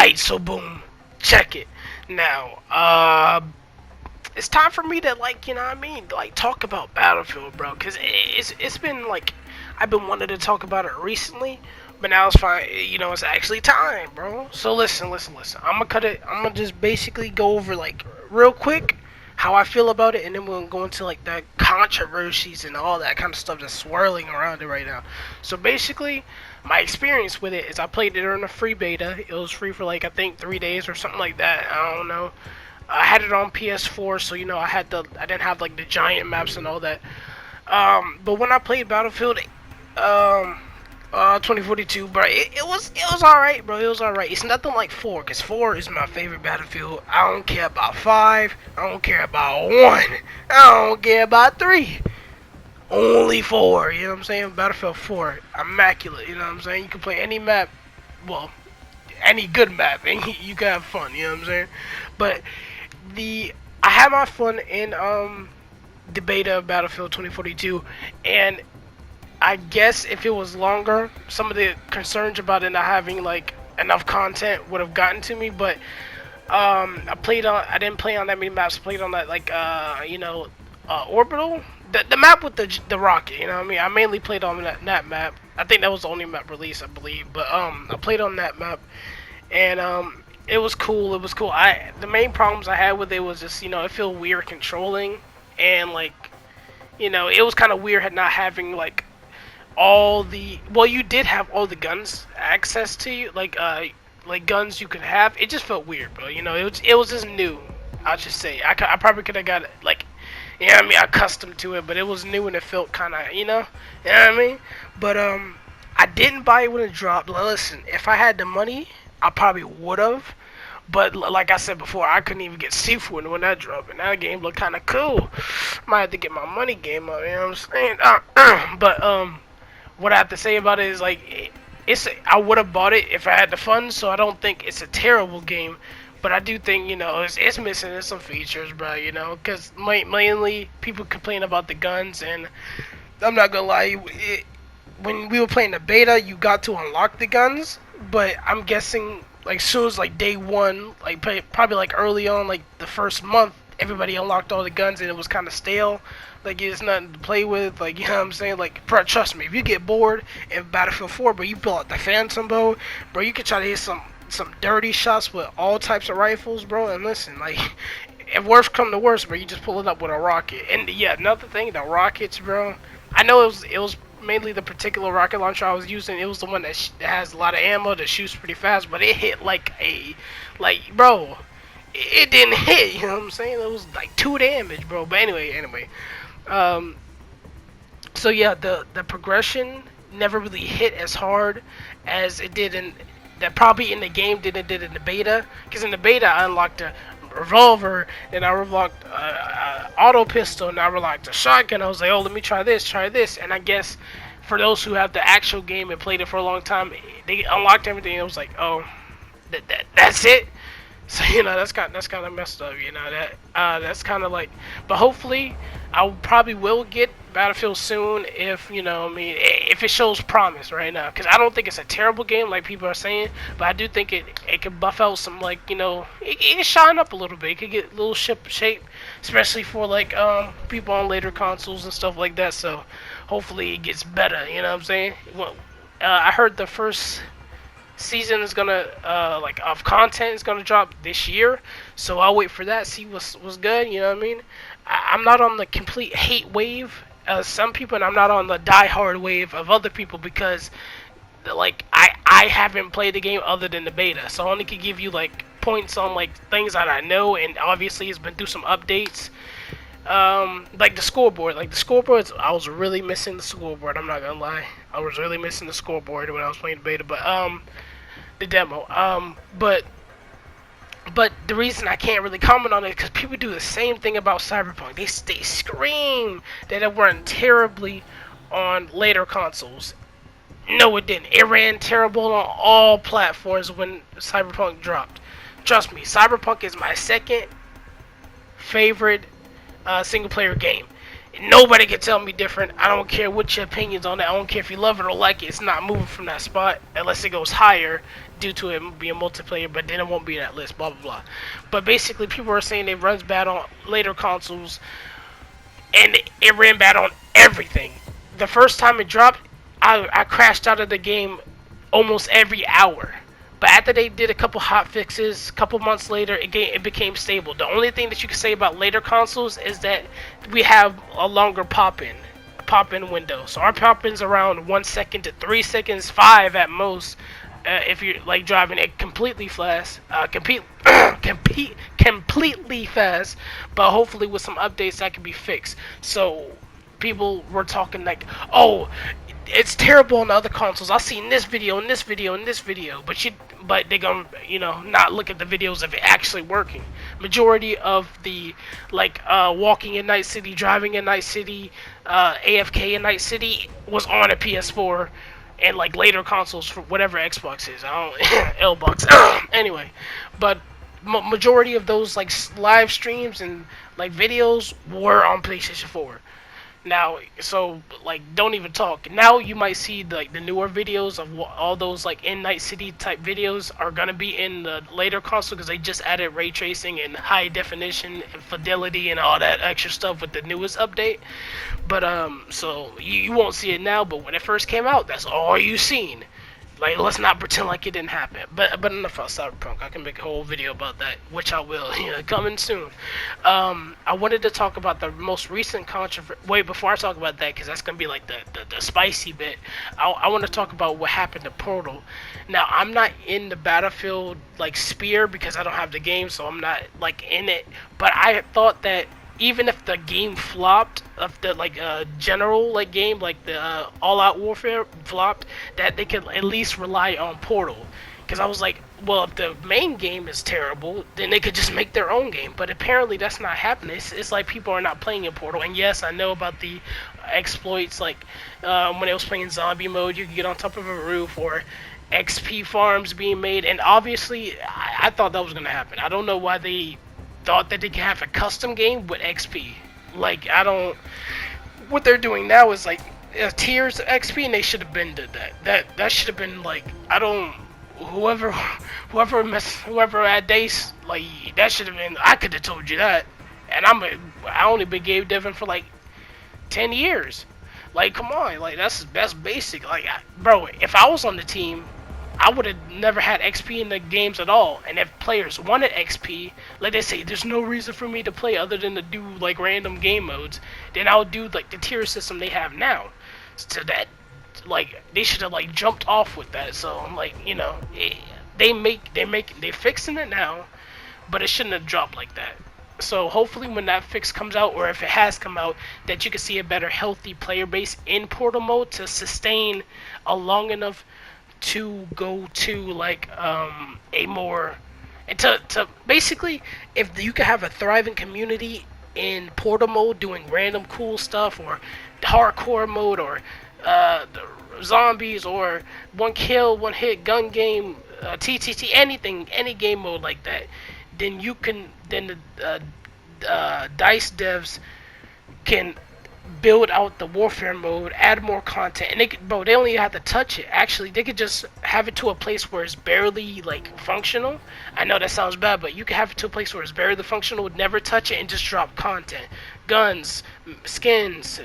Alright, so boom, check it. Now, it's time for me to like, you know what I mean, like talk about Battlefield, bro. Cause it's been like I've been wanting to talk about it recently, but now it's fine. You know, it's actually time, bro. So listen. I'm gonna cut it. I'm gonna just basically go over like real quick how I feel about it, and then we'll go into like the controversies and all that kind of stuff that's swirling around it right now. So basically, my experience with it is I played it during a free beta. It was free for like I think 3 days or something like that. I don't know. I had it on PS4, so you know I didn't have like the giant maps and all that. But when I played Battlefield, 2042, bro, it was all right, bro. It was all right. It's nothing like 4, cause 4 is my favorite Battlefield. I don't care about 5. I don't care about 1. I don't care about 3. Only 4. You know what I'm saying? Battlefield 4, immaculate. You know what I'm saying? You can play any map. Well, any good map, and you can have fun. You know what I'm saying? But I had my fun in the beta of Battlefield 2042, and I guess if it was longer, some of the concerns about it not having like enough content would have gotten to me. But I didn't play on that many maps. I played on that like Orbital, the map with the rocket. You know what I mean? I mainly played on that map. I think that was the only map released, I believe. But I played on that map, and it was cool. It was cool. The main problems I had with it was just it felt weird controlling, and like it was kind of weird not having like you did have all the guns access to you, like guns you could have. It just felt weird, bro. It was just new. I should say I probably could have got like I mean accustomed to it, but it was new and it felt kind of you know what I mean. But I didn't buy it when it dropped. Listen, if I had the money, I probably would have. But like I said before, I couldn't even get Seafood when that dropped, and that game looked kind of cool. Might have to get my money game up, you know what I'm saying? But what I have to say about it is like I would have bought it if I had the funds, so I don't think it's a terrible game. But I do think it's missing some features, bro. Because mainly people complain about the guns, and I'm not gonna lie, when we were playing the beta, you got to unlock the guns, but I'm guessing like soon as like day one, like probably like early on, like the first month, everybody unlocked all the guns and it was kind of stale. Like it's nothing to play with. Like you know what I'm saying? Like bro, trust me, if you get bored in Battlefield 4, bro, you pull out the Phantom bow, bro, you can try to hit some dirty shots with all types of rifles, bro. And listen, like if worst come to worst, bro, you just pull it up with a rocket. And yeah, another thing, the rockets, bro. I know it was mainly the particular rocket launcher I was using. It was the one that has a lot of ammo that shoots pretty fast, but it hit bro, it didn't hit. You know what I'm saying? It was like 2 damage, bro. But anyway, um, so yeah, the progression never really hit as hard as it did probably in the game than it did in the beta. Because in the beta, I unlocked a revolver, then I unlocked auto pistol, and I unlocked a shotgun. I was like, oh, let me try this, and I guess for those who have the actual game and played it for a long time, they unlocked everything. And it was like, oh, that's it. So that's kind of messed up. That's kind of like, but hopefully I probably will get Battlefield soon if if it shows promise right now, because I don't think it's a terrible game like people are saying, but I do think it could buff out some it can shine up a little bit. It could get a little shape, especially for like people on later consoles and stuff like that. So hopefully it gets better. You know what I'm saying? Well, I heard the first season is gonna of content is gonna drop this year, so I'll wait for that, see what's good. You know what I mean? I'm not on the complete hate wave as some people, and I'm not on the die-hard wave of other people, because like I haven't played the game other than the beta, so I only can give you like points on like things that I know, and obviously it's been through some updates. Like the scoreboard, I was really missing the scoreboard. I'm not gonna lie, I was really missing the scoreboard when I was playing the beta, but the demo. But the reason I can't really comment on it is because people do the same thing about Cyberpunk. They scream that it ran terribly on later consoles. No, it didn't. It ran terrible on all platforms when Cyberpunk dropped. Trust me, Cyberpunk is my second favorite single-player game. Nobody can tell me different. I don't care what your opinions on that. I don't care if you love it or like it. It's not moving from that spot unless it goes higher due to it being multiplayer, but then it won't be that list, blah blah blah. But basically, people are saying it runs bad on later consoles, and it ran bad on everything. The first time it dropped, I crashed out of the game almost every hour. But after they did a couple hot fixes, a couple months later, it became stable. The only thing that you can say about later consoles is that we have a longer pop-in window. So our pop-in's around 1 second to 3 seconds, 5 at most. If you're like driving it completely fast, completely fast, but hopefully with some updates that can be fixed. So people were talking like, oh, it's terrible on the other consoles. I've seen this video and this video and this video, but they gonna not look at the videos of it actually working. Majority of the walking in Night City, driving in Night City, AFK in Night City was on a PS4 and like later consoles for whatever Xbox is. I don't Lbox. Anyway, but majority of those like live streams and like videos were on PlayStation 4. Now, so like don't even talk. Now you might see the newer videos of all those like in Night City type videos are gonna be in the later console because they just added ray tracing and high definition and fidelity and all that extra stuff with the newest update. But so you won't see it now, but when it first came out, that's all you seen. Like, let's not pretend like it didn't happen. But enough about Cyberpunk. I can make a whole video about that, which I will. Coming soon. I wanted to talk about the most recent controversy. Wait, before I talk about that, because that's gonna be like the spicy bit. I want to talk about what happened to Portal. Now, I'm not in the Battlefield like sphere because I don't have the game, so I'm not like in it. But I thought that even if the game flopped, of the general game, like the All Out Warfare flopped, that they could at least rely on Portal. Because I was like, well, if the main game is terrible, then they could just make their own game. But apparently that's not happening. It's like people are not playing in Portal. And yes, I know about the exploits, like when it was playing zombie mode, you could get on top of a roof, or XP farms being made. And obviously, I thought that was going to happen. I don't know why they thought that they could have a custom game with XP. Like, what they're doing now is like tiers of XP, and they should have been did that. That should have been like, whoever had Dace, like, that should have been, I could have told you that. And I only been Gabe Devin for like 10 years. Like, come on, like, that's basic. Like, bro, if I was on the team, I would have never had XP in the games at all. And if players wanted XP, like they say, there's no reason for me to play other than to do like random game modes, then I would do like the tier system they have now. So that, like, they should have like jumped off with that. So I'm like, they're fixing it now, but it shouldn't have dropped like that. So hopefully when that fix comes out, or if it has come out, that you can see a better healthy player base in Portal mode to sustain a long enough to go to like a more, and to basically, if you could have a thriving community in Portal mode doing random cool stuff, or hardcore mode, or the zombies, or one kill one hit gun game, TTT, anything, any game mode like that, then the DICE devs can build out the warfare mode, add more content, and they only have to touch it. Actually, they could just have it to a place where it's barely like functional. I know that sounds bad, but you can have it to a place where it's barely functional, never touch it, and just drop content, guns, skins,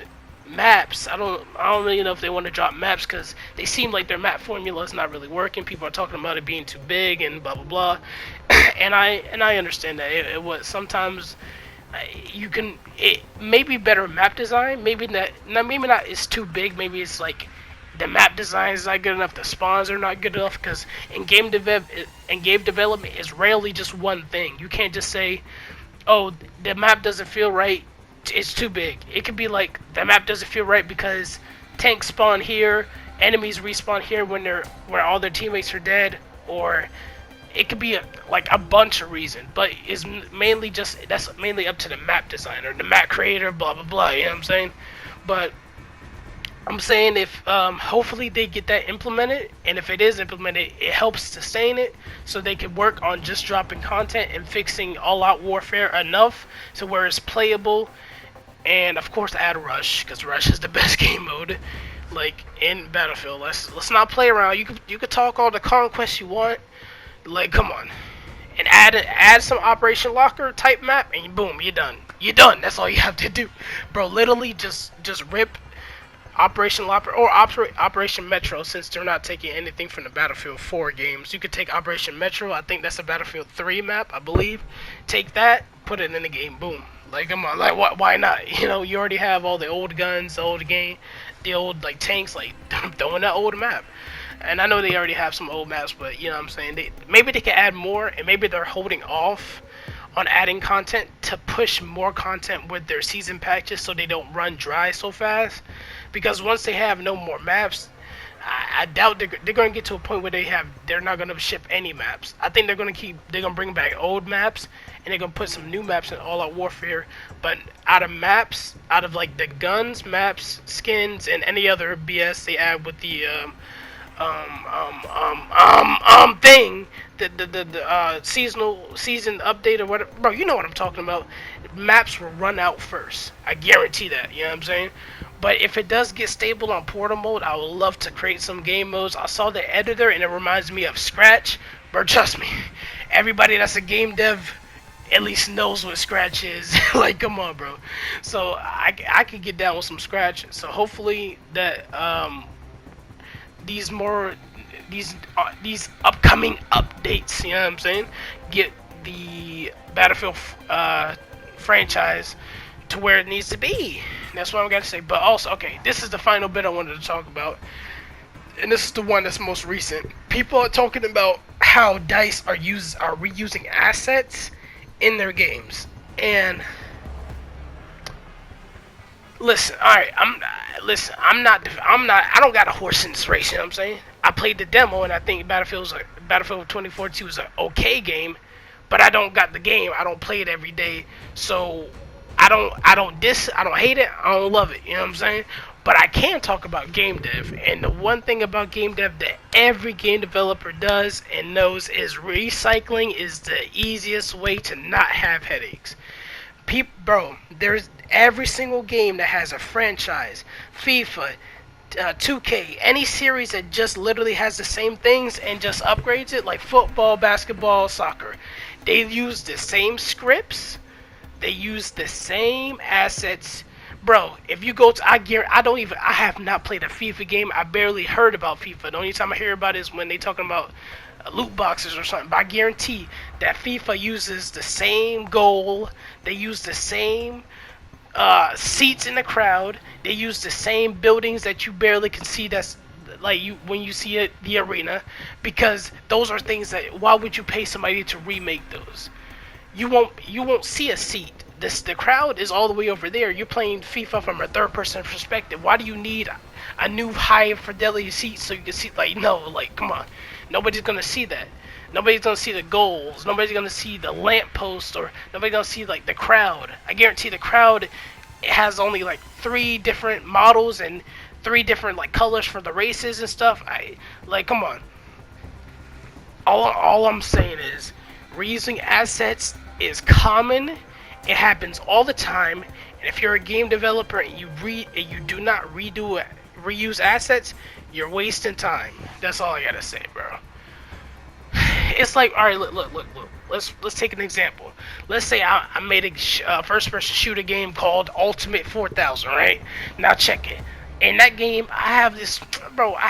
maps. I don't really know if they want to drop maps, because they seem like their map formula is not really working. People are talking about it being too big and blah blah blah. and I understand that it was sometimes. You can, it may be better map design, maybe not it's too big, maybe it's like the map design is not good enough, the spawns are not good enough, because in game development is rarely just one thing. You can't just say, oh, the map doesn't feel right, it's too big. It could be like, the map doesn't feel right because tanks spawn here, enemies respawn here when all their teammates are dead, or it could be a bunch of reasons, but that's mainly up to the map designer, the map creator, blah blah blah. You know what I'm saying? But I'm saying if hopefully they get that implemented, and if it is implemented, it helps sustain it, so they can work on just dropping content and fixing All Out Warfare enough to where it's playable, and of course add Rush, because Rush is the best game mode. like in Battlefield. Let's not play around. You could talk all the conquest you want. Like, come on, and add some Operation Locker type map, and boom, you're done. You're done. That's all you have to do, bro. Literally, just rip Operation Locker or Operation Metro, since they're not taking anything from the Battlefield 4 games. You could take Operation Metro. I think that's a Battlefield 3 map, I believe. Take that, put it in the game. Boom. Like, come on. Like, why not? You know, you already have all the old guns, the old game, the old like tanks. Like, throw in that old map. And I know they already have some old maps, but you know what I'm saying? Maybe they can add more, and maybe they're holding off on adding content to push more content with their season patches so they don't run dry so fast. Because once they have no more maps, I doubt they're going to get to a point where they're not going to ship any maps. I think they're going to bring back old maps, and they're going to put some new maps in All Out Warfare. But out of maps, out of like the guns, maps, skins, and any other BS they add with the thing, the season update or whatever, bro, you know what I'm talking about. Maps will run out first. I guarantee that. You know what I'm saying? But if it does get stable on portal mode, I would love to create some game modes. I saw the editor and it reminds me of Scratch. But trust me, everybody that's a game dev at least knows what Scratch is. Like, come on, bro. So I could get down with some Scratch. So hopefully that these upcoming updates, you know what I'm saying, get the Battlefield franchise to where it needs to be. That's what I'm gonna say. But also, okay, this is the final bit I wanted to talk about, and this is the one that's most recent. People are talking about how DICE are reusing assets in their games. And listen, alright, I don't got a horse in this race, you know what I'm saying? I played the demo, and I think Battlefield 2042 is an okay game, but I don't got the game. I don't play it every day, so I don't hate it. I don't love it. You know what I'm saying? But I can talk about game dev, and the one thing about game dev that every game developer does and knows is recycling is the easiest way to not have headaches. Bro, there's every single game that has a franchise, FIFA, 2K, any series that just literally has the same things and just upgrades it, like football, basketball, soccer. They use the same scripts, they use the same assets. Bro, if you go to, I have not played a FIFA game. I barely heard about FIFA. The only time I hear about it is when they talking about loot boxes or something. But I guarantee that FIFA uses the same goal. They use the same seats in the crowd. They use the same buildings that you barely can see. That's like when you see it, the arena, because those are things that, why would you pay somebody to remake those? You won't see a seat. The crowd is all the way over there. You're playing FIFA from a third person perspective. Why do you need a new high fidelity seat so you can see? Like, no, like, come on. Nobody's gonna see that. Nobody's gonna see the goals. Nobody's gonna see the lamppost, or nobody's gonna see like the crowd. I guarantee the crowd has only like 3 different models and 3 different like colors for the races and stuff. Come on. All I'm saying is reusing assets is common. It happens all the time, and if you're a game developer and you do not reuse assets, you're wasting time. That's all I gotta say, bro. It's like, all right, look. Let's take an example. Let's say I made a first-person shooter game called Ultimate 4000, right? Now check it. In that game, I have this, bro. I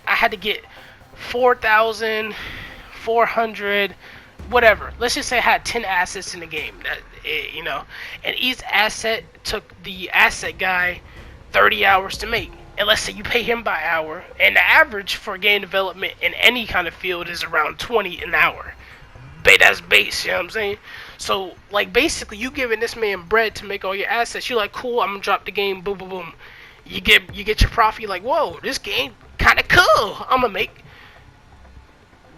had to get 4,400. Whatever. Let's just say I had 10 assets in the game. And each asset took the asset guy 30 hours to make. And let's say you pay him by hour, and the average for game development in any kind of field is around 20 an hour. That's base, you know what I'm saying? So, like, basically, you giving this man bread to make all your assets. You're like, cool, I'm gonna drop the game, boom, boom, boom. You get your profit. You're like, whoa, this game kind of cool. I'm gonna make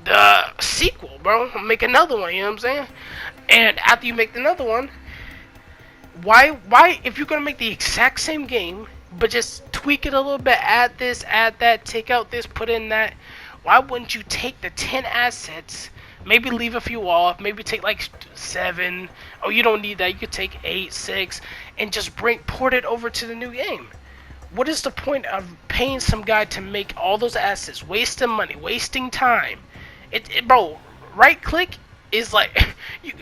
the sequel, bro. Make another one, you know what I'm saying? And after you make another one, why if you're gonna make the exact same game but just tweak it a little bit, add this, add that, take out this, put in that, why wouldn't you take the 10 assets, maybe leave a few off, maybe take like 7, oh, you don't need that, you could take 8, 6, and just port it over to the new game? what is the point of paying some guy to make all those assets, wasting money, wasting time? Bro, right click is like, you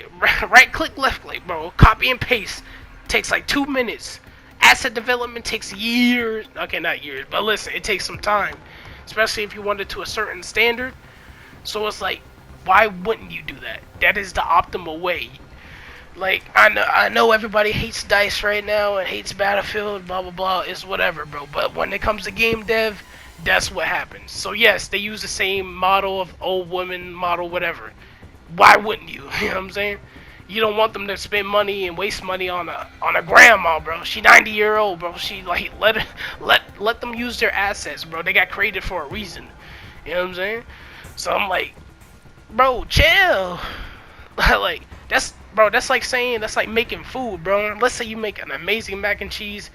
right click, left click, bro. Copy and paste takes like 2 minutes. Asset development takes years. Okay, not years, but listen, it takes some time, especially if you want it to a certain standard. So it's like, why wouldn't you do that? That is the optimal way. Like, I know everybody hates DICE right now and hates Battlefield, blah blah blah. It's whatever, bro. But when it comes to game dev, that's what happens. So yes, they use the same model of old women model, whatever. Why wouldn't you? You know what I'm saying? You don't want them to spend money and waste money on a grandma, bro. She 90-year old, bro. She like let them use their assets, bro. They got created for a reason. You know what I'm saying? So I'm like, bro, chill. Like that's like saying, that's like making food, bro. Let's say you make an amazing mac and cheese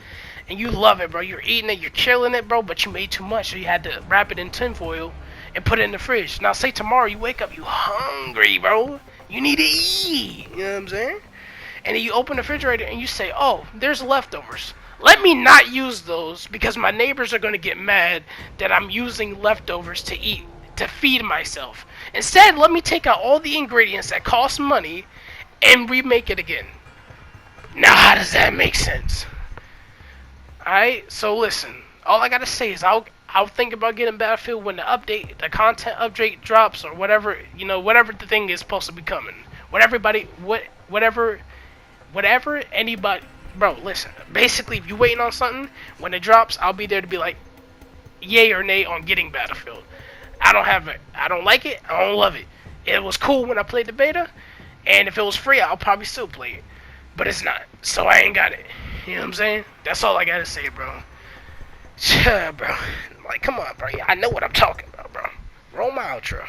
and you love it, bro. You're eating it, you're killing it, bro, but you made too much, so you had to wrap it in tinfoil and put it in the fridge. Now say tomorrow you wake up, you hungry, bro. You need to eat. You know what I'm saying? And then you open the refrigerator and you say, oh, there's leftovers. Let me not use those because my neighbors are going to get mad that I'm using leftovers to eat, to feed myself. Instead, let me take out all the ingredients that cost money and remake it again. Now, how does that make sense? Alright, so listen. All I gotta say is I'll think about getting Battlefield when the content update drops, or whatever, you know, whatever the thing is supposed to be coming. Whatever anybody, bro, listen. Basically, if you're waiting on something, when it drops, I'll be there to be like, yay or nay on getting Battlefield. I don't have it. I don't like it. I don't love it. It was cool when I played the beta, and if it was free, I'll probably still play it. But it's not, so I ain't got it. You know what I'm saying? That's all I gotta say, bro. Bro. Like, come on, bro. I know what I'm talking about, bro. Roll my outro.